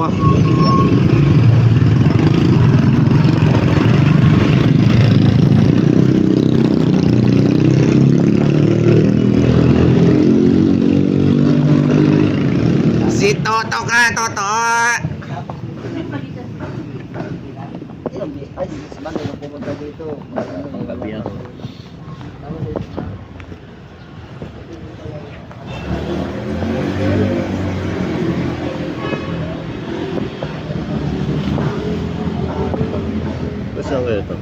dalawa. Si Toto ka, Toto. Ay, sabagay nung pumunta dito. Gabi ako. Saan kayo ito?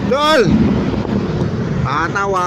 Dol! Patawa.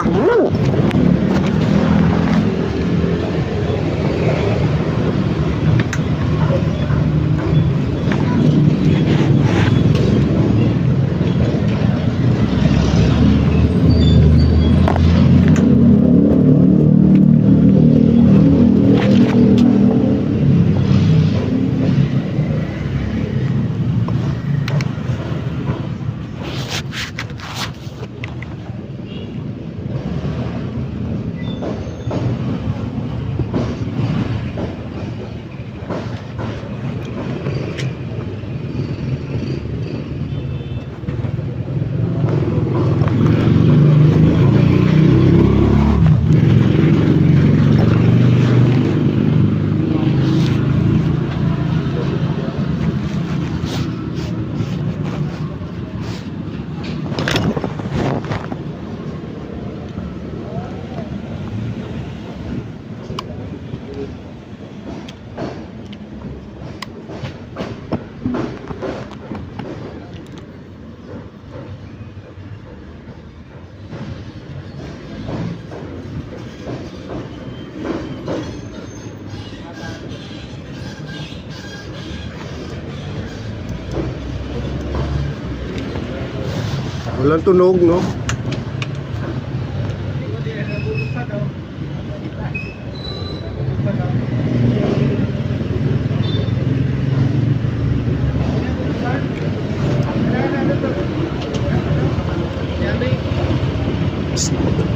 Walang tunog, no?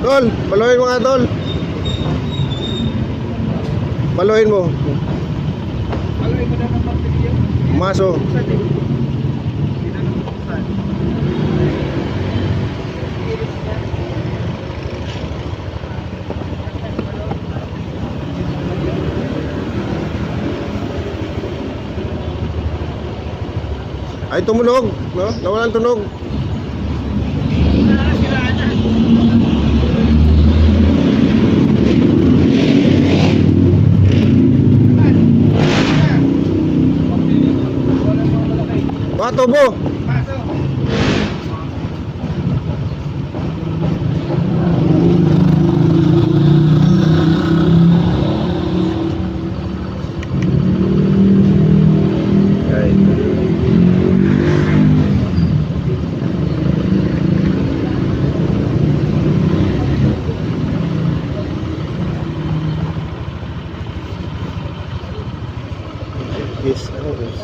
Tol, baluhin mo nga, Tol. Baluhin mo. Maso. Ay, tumunog, no? Nawalan tunog. Tubo. Yes, ano guys?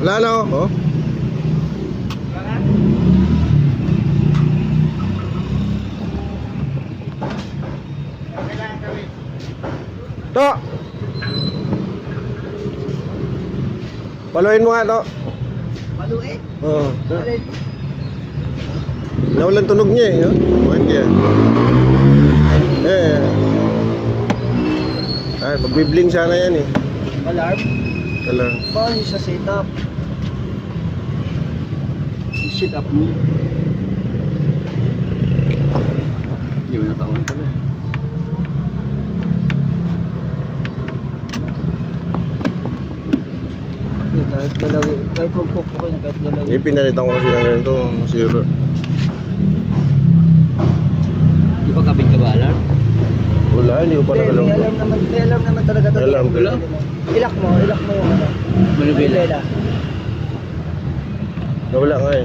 Wala na oh. To. Paluin mo nga to. Paluin? Oo. Nawalan tunog niya eh. Bakit kaya? Ay, magbibling sana yan eh. Alarm? Alarm. Paano siya set up? Set up mo. Hindi mo natawan pala. Kahit dalawa, kahit pagpok ko na kahit dalawa. Pinalitan ko kasi ng ganito. Zero. Di ba kapit ka ba alarm? Wala, hindi ko pa nakalong. May alarm naman talaga to. Alarm to. Ilak mo yung ano. Manubela. Nawala nga eh.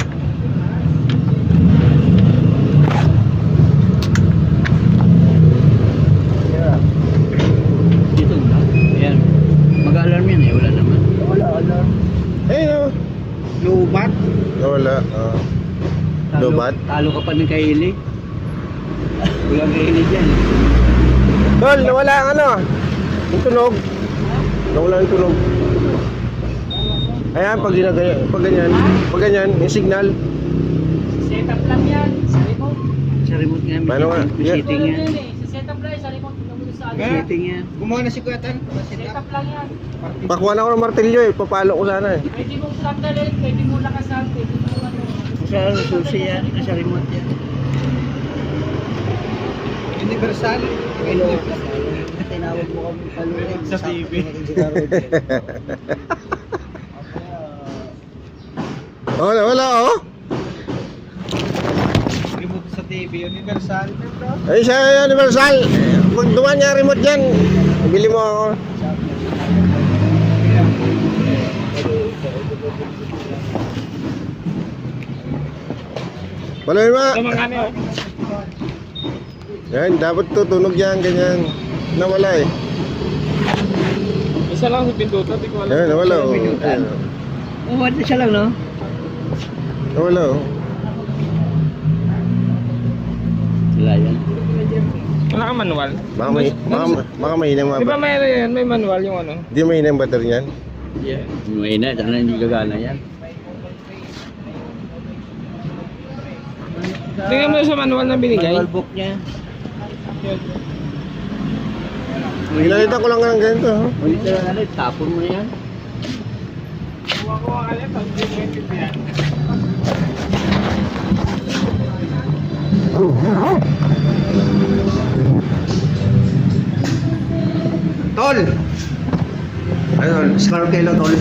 Yeah. Dito na. Ayan. Mag-alarm yan eh. Wala naman. Wala alarm. Eh, no. Lubat. Nawala. Lobat? Talo ka pa ng kaili. Walang kaili dyan. Tol, nawala ang ano. Yung tunog. Nawala yung tunog. Ayan, pag ganyan, yung signal. Setup lang yan, sa remote. Sa remote nga. Paano nga? May setting yan. Sa setup lang yan, sa remote. Tingnan sa May setting yan. Gumawa na si Kuya Tan. Setup lang yan. Pakuha na ako ng martilyo eh. Papalo ko sana eh. Pwede mong sandalin, pwede mo lakasan, pwede mo ano. Sa susi yan. Sa remote yan. Universal. Tinawag mo kami paluin Sa TV. Oh, nawala oh. Remote sa TV, universal. Ay, siya universal. Pag dumaan niya remote dyan, bili mo ako. Baloy mo. Yan, dapat tutunog yan, ganyan. Nawala eh. Isa lang yung pindutan, di ko Yan, nawala oh. Pinutan. Oh, what siya lang, no? Nawala oh. Wala yan. Wala kang manual. Baka mahinang Di ba mga... may manual yung ano? Di mahinang battery niyan. Yeah. May na. Sana hindi gagana yan. Tingnan mo sa manual na binigay. Manual book niya. Pinalitan ko lang ng ganito. oh. Ulit na lang ulit. Tapon mo na yan. Kuha ko ang alam, pag hindi yan. Tol! Ano, scarkelo tol.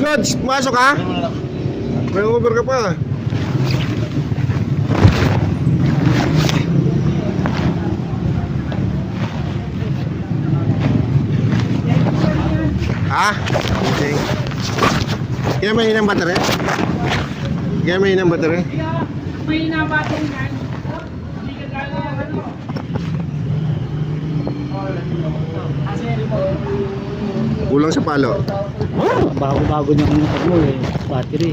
Lods, masok ka? May over ka pa. Okay. Kaya may hinang battery? Kaya may hinang battery? May nabatong yan. Hindi ka gano'n yung ano. Kasi remote. Kulang sa palo. Bago-bago na ang motor mo eh. Battery.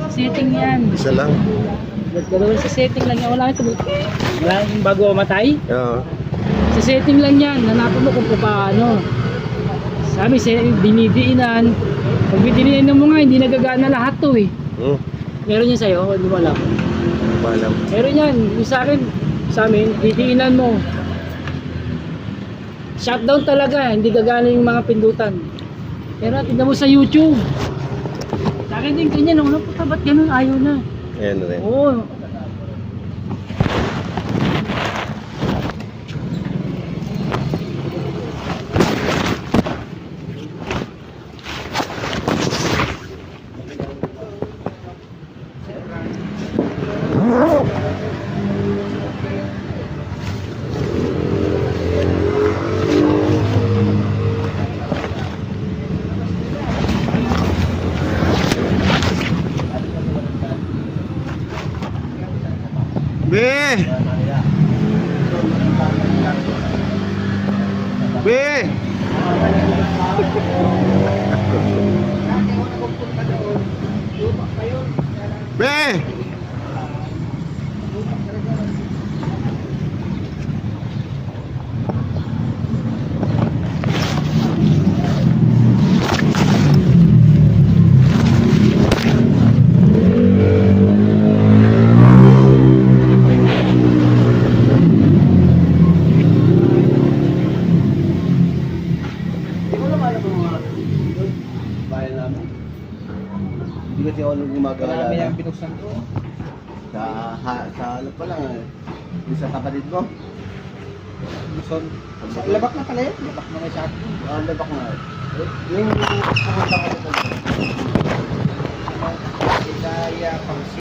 Setting yan. Isa lang. Gagawin sa setting lang yan. Wala ito. Wala yung bago mamatay. Oo. Sa setting lang yan. Hanapin mo kung paano. Sabi, dinidiinan. Pag dinidiinan mo nga, hindi nagagana lahat to eh. Meron yan sa'yo, hindi mo alam. Palam. Meron yan. Yung sa akin, sa amin, didiinan mo. Shutdown talaga, hindi gagana yung mga pindutan. Pero tignan mo sa YouTube. Sa akin din ganyan, ano po ba't ganun? Ayaw na. Ayan na rin. Oo. Be! Be! Be! kasi ako nung gumagawa. Marami ang binuksan ko. Sa ano pa lang, yung sa kapatid mo. Luzon. Sa labak na pala yun. Labak na may sabi. Labak nga. Yung pumunta ko dito. Isaya, Pangsi.